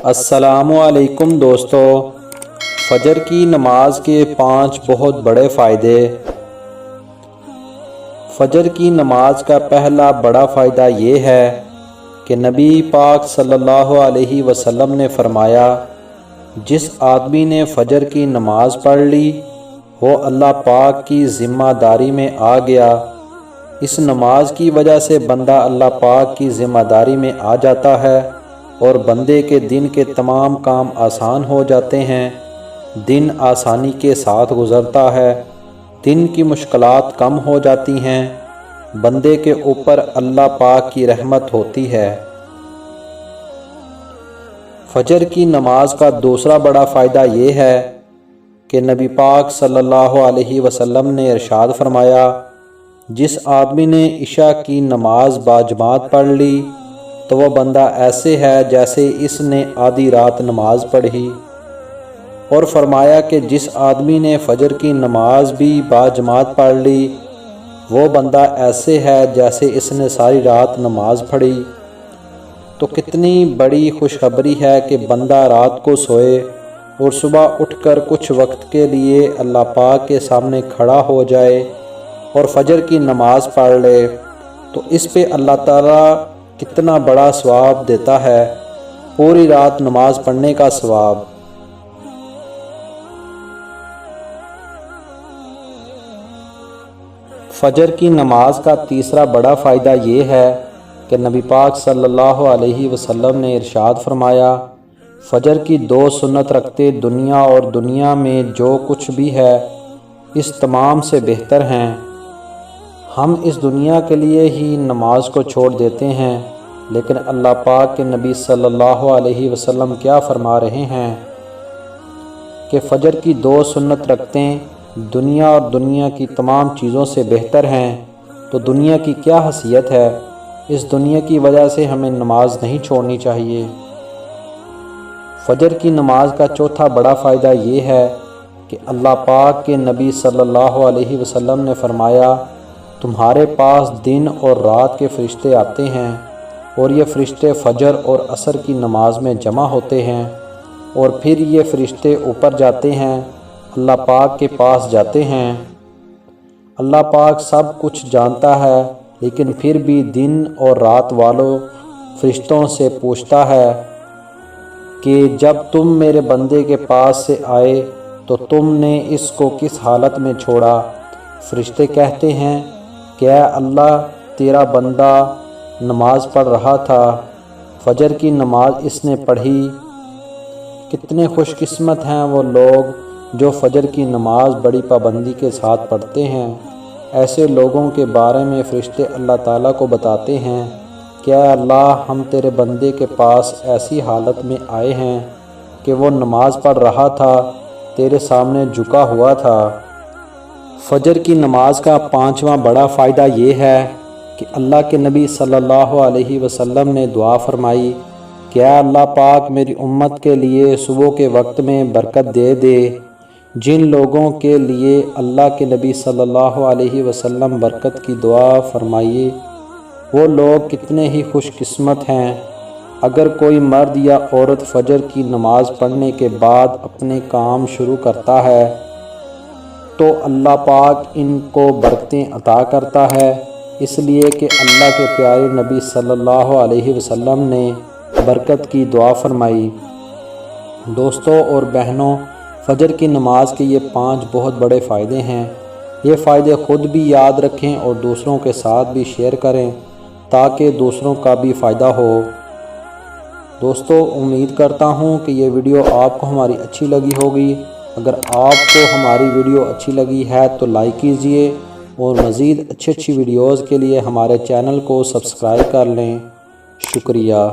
السلام علیکم دوستو، فجر کی نماز کے 5 بہت بڑے فائدے۔ فجر کی نماز کا پہلا بڑا فائدہ یہ ہے کہ نبی پاک صلی اللہ علیہ وسلم نے فرمایا، جس آدمی نے فجر کی نماز پڑھ لی وہ اللہ پاک کی ذمہ داری میں آ گیا۔ اس نماز کی وجہ سے بندہ اللہ پاک کی ذمہ داری میں آ جاتا ہے اور بندے کے دن کے تمام کام آسان ہو جاتے ہیں، دن آسانی کے ساتھ گزرتا ہے، دن کی مشکلات کم ہو جاتی ہیں، بندے کے اوپر اللہ پاک کی رحمت ہوتی ہے۔ فجر کی نماز کا دوسرا بڑا فائدہ یہ ہے کہ نبی پاک صلی اللہ علیہ وسلم نے ارشاد فرمایا، جس آدمی نے عشاء کی نماز باجماعت پڑھ لی تو وہ بندہ ایسے ہے جیسے اس نے آدھی رات نماز پڑھی، اور فرمایا کہ جس آدمی نے فجر کی نماز بھی باجماعت پڑھ لی وہ بندہ ایسے ہے جیسے اس نے ساری رات نماز پڑھی۔ تو کتنی بڑی خوشخبری ہے کہ بندہ رات کو سوئے اور صبح اٹھ کر کچھ وقت کے لیے اللہ پاک کے سامنے کھڑا ہو جائے اور فجر کی نماز پڑھ لے، تو اس پہ اللہ تعالیٰ کتنا بڑا ثواب دیتا ہے، پوری رات نماز پڑھنے کا ثواب۔ فجر کی نماز کا تیسرا بڑا فائدہ یہ ہے کہ نبی پاک صلی اللہ علیہ وسلم نے ارشاد فرمایا، فجر کی 2 سنت رکھتے دنیا اور دنیا میں جو کچھ بھی ہے اس تمام سے بہتر ہیں۔ ہم اس دنیا کے لیے ہی نماز کو چھوڑ دیتے ہیں، لیکن اللہ پاک کے نبی صلی اللہ علیہ وسلم کیا فرما رہے ہیں کہ فجر کی 2 سنت رکھتے دنیا اور دنیا کی تمام چیزوں سے بہتر ہیں۔ تو دنیا کی کیا حیثیت ہے، اس دنیا کی وجہ سے ہمیں نماز نہیں چھوڑنی چاہیے۔ فجر کی نماز کا چوتھا بڑا فائدہ یہ ہے کہ اللہ پاک کے نبی صلی اللہ علیہ وسلم نے فرمایا، تمہارے پاس دن اور رات کے فرشتے آتے ہیں اور یہ فرشتے فجر اور عصر کی نماز میں جمع ہوتے ہیں، اور پھر یہ فرشتے اوپر جاتے ہیں، اللہ پاک کے پاس جاتے ہیں۔ اللہ پاک سب کچھ جانتا ہے، لیکن پھر بھی دن اور رات والوں فرشتوں سے پوچھتا ہے کہ جب تم میرے بندے کے پاس سے آئے تو تم نے اس کو کس حالت میں چھوڑا؟ فرشتے کہتے ہیں کہ اے اللہ، تیرا بندہ نماز پڑھ رہا تھا، فجر کی نماز اس نے پڑھی۔ کتنے خوش قسمت ہیں وہ لوگ جو فجر کی نماز بڑی پابندی کے ساتھ پڑھتے ہیں۔ ایسے لوگوں کے بارے میں فرشتے اللہ تعالیٰ کو بتاتے ہیں کہ اے اللہ، ہم تیرے بندے کے پاس ایسی حالت میں آئے ہیں کہ وہ نماز پڑھ رہا تھا، تیرے سامنے جھکا ہوا تھا۔ فجر کی نماز کا 5واں بڑا فائدہ یہ ہے کہ اللہ کے نبی صلی اللہ علیہ وسلم نے دعا فرمائی کہ اے اللہ پاک، میری امت کے لیے صبح کے وقت میں برکت دے دے۔ جن لوگوں کے لیے اللہ کے نبی صلی اللہ علیہ وسلم برکت کی دعا فرمائیے وہ لوگ کتنے ہی خوش قسمت ہیں۔ اگر کوئی مرد یا عورت فجر کی نماز پڑھنے کے بعد اپنے کام شروع کرتا ہے تو اللہ پاک ان کو برکتیں عطا کرتا ہے، اس لیے کہ اللہ کے پیارے نبی صلی اللہ علیہ وسلم نے برکت کی دعا فرمائی۔ دوستوں اور بہنوں، فجر کی نماز کے یہ 5 بہت بڑے فائدے ہیں۔ یہ فائدے خود بھی یاد رکھیں اور دوسروں کے ساتھ بھی شیئر کریں تاکہ دوسروں کا بھی فائدہ ہو۔ دوستوں، امید کرتا ہوں کہ یہ ویڈیو آپ کو ہماری اچھی لگی ہوگی۔ اگر آپ کو ہماری ویڈیو اچھی لگی ہے تو لائک کیجئے اور مزید اچھی ویڈیوز کے لیے ہمارے چینل کو سبسکرائب کر لیں۔ شکریہ۔